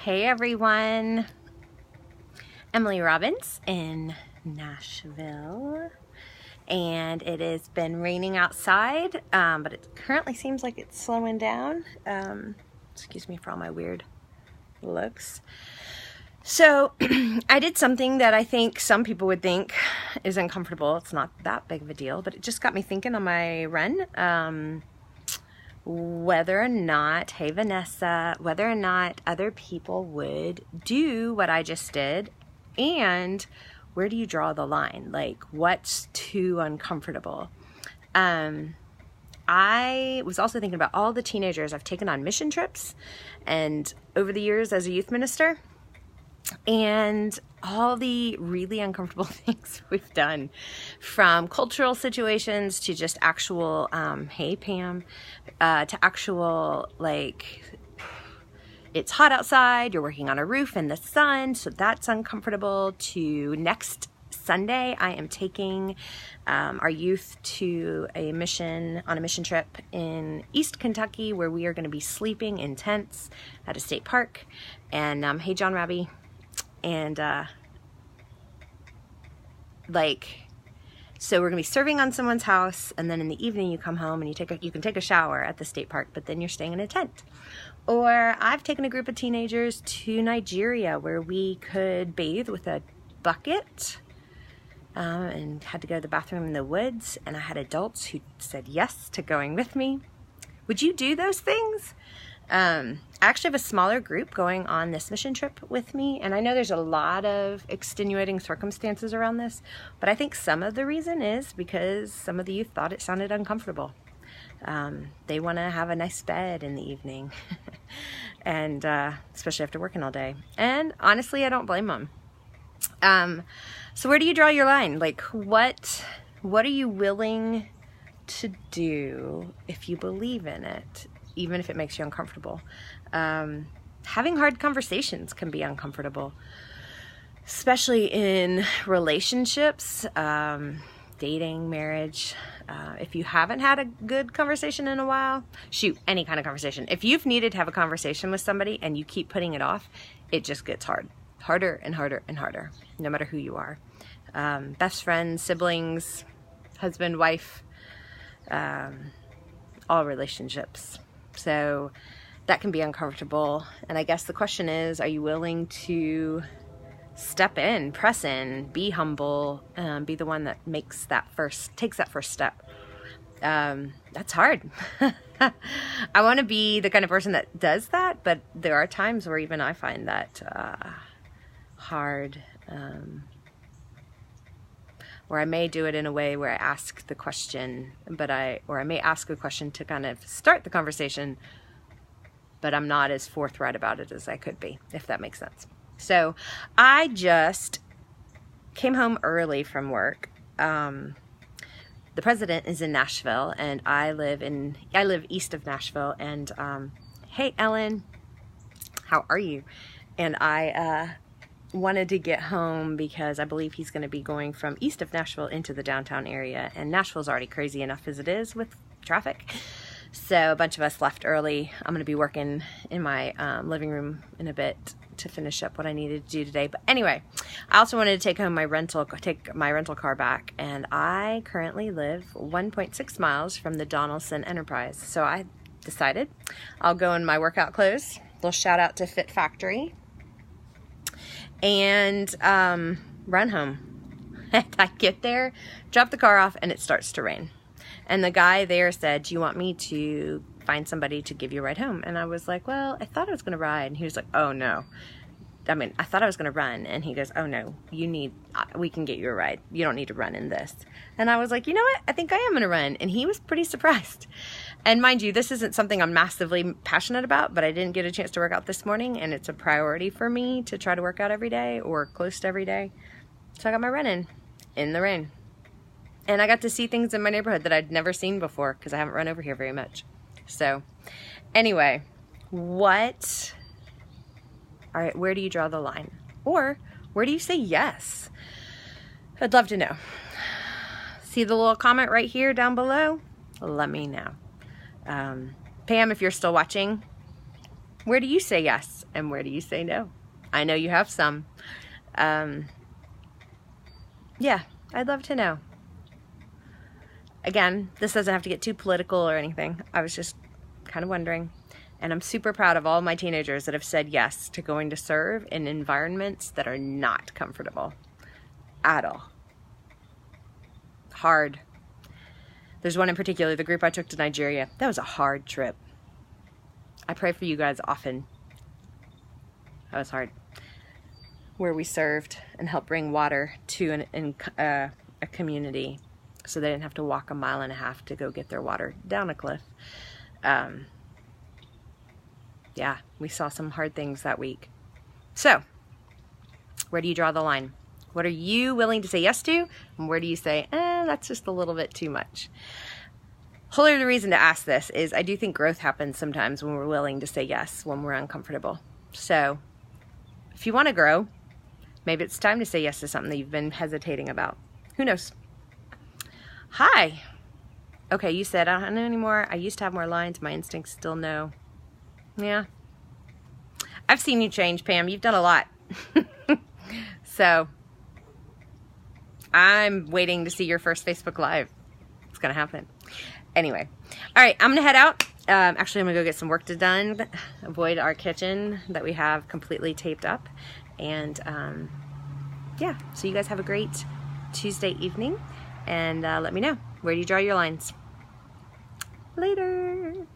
Hey everyone, Emily Robbins in Nashville, and it has been raining outside, but it currently seems like it's slowing down. Excuse me for all my weird looks. So I did something that I think some people would think is uncomfortable. It's not that big of a deal, but it just got me thinking on my run. Whether or not, hey Vanessa, whether or not other people would do what I just did, and where do you draw the line? Like, what's too uncomfortable? I was also thinking about all the teenagers I've taken on mission trips and over the years as a youth minister, and all the really uncomfortable things we've done, from cultural situations to just actual, hey Pam, to actual, like, it's hot outside, you're working on a roof in the sun, so that's uncomfortable, to next Sunday I am taking our youth to on a mission trip in East Kentucky, where we are going to be sleeping in tents at a state park. And hey John Raby. And so we're gonna be serving on someone's house, and then in the evening you come home and you can take a shower at the state park, but then you're staying in a tent. Or I've taken a group of teenagers to Nigeria, where we could bathe with a bucket, and had to go to the bathroom in the woods, and I had adults who said yes to going with me. Would you do those things? I actually have a smaller group going on this mission trip with me, and I know there's a lot of extenuating circumstances around this, but I think some of the reason is because some of the youth thought it sounded uncomfortable. They want to have a nice bed in the evening, and especially after working all day. And honestly, I don't blame them. So where do you draw your line? Like, what are you willing to do if you believe in it, even if it makes you uncomfortable? Having hard conversations can be uncomfortable, especially in relationships, dating, marriage. If you haven't had a good conversation in a while, shoot, any kind of conversation. If you've needed to have a conversation with somebody and you keep putting it off, it just gets harder and harder and harder, no matter who you are. Best friends, siblings, husband, wife, all relationships. So that can be uncomfortable. And I guess the question is, are you willing to step in, press in, be humble, be the one that takes that first step? That's hard. I want to be the kind of person that does that, but there are times where even I find that hard, where I may do it in a way where I ask the question, or I may ask a question to kind of start the conversation, but I'm not as forthright about it as I could be, if that makes sense. So I just came home early from work. The president is in Nashville, and I live east of Nashville. And hey Ellen, how are you? And I wanted to get home because I believe he's going to be going from east of Nashville into the downtown area, and Nashville's already crazy enough as it is with traffic. So a bunch of us left early. I'm going to be working in my living room in a bit to finish up what I needed to do today. But anyway, I also wanted to take my rental car back, and I currently live 1.6 miles from the Donaldson Enterprise. So I decided I'll go in my workout clothes. Little shout out to Fit Factory. And run home. And I get there, drop the car off, and it starts to rain. And the guy there said, do you want me to find somebody to give you a ride home? And I was like, well, I thought I was going to ride. And he was like, oh no. I thought I was going to run. And he goes, oh no, we can get you a ride. You don't need to run in this. And I was like, you know what? I think I am going to run. And he was pretty surprised. And mind you, this isn't something I'm massively passionate about, but I didn't get a chance to work out this morning, and it's a priority for me to try to work out every day, or close to every day. So I got my run in the rain. And I got to see things in my neighborhood that I'd never seen before, because I haven't run over here very much. So anyway, where do you draw the line? Or where do you say yes? I'd love to know. See the little comment right here down below? Let me know. Pam, if you're still watching, where do you say yes? And where do you say no? I know you have some. Yeah, I'd love to know. Again, this doesn't have to get too political or anything. I was just kind of wondering. And I'm super proud of all my teenagers that have said yes to going to serve in environments that are not comfortable at all. Hard. There's one in particular, the group I took to Nigeria. That was a hard trip. I pray for you guys often. That was hard. Where we served and helped bring water to a community so they didn't have to walk 1.5 miles to go get their water down a cliff. Yeah, we saw some hard things that week. So, where do you draw the line? What are you willing to say yes to? And where do you say, that's just a little bit too much? Whole other reason to ask this is I do think growth happens sometimes when we're willing to say yes, when we're uncomfortable. So, if you want to grow, maybe it's time to say yes to something that you've been hesitating about. Who knows? Hi. Okay, you said, I don't know anymore. I used to have more lines. My instincts still no. Yeah. I've seen you change, Pam. You've done a lot. So, I'm waiting to see your first Facebook Live. It's going to happen. Anyway. All right, I'm going to head out. Actually, I'm going to go get some work done. Avoid our kitchen that we have completely taped up. And, yeah. So you guys have a great Tuesday evening. And let me know. Where do you draw your lines? Later.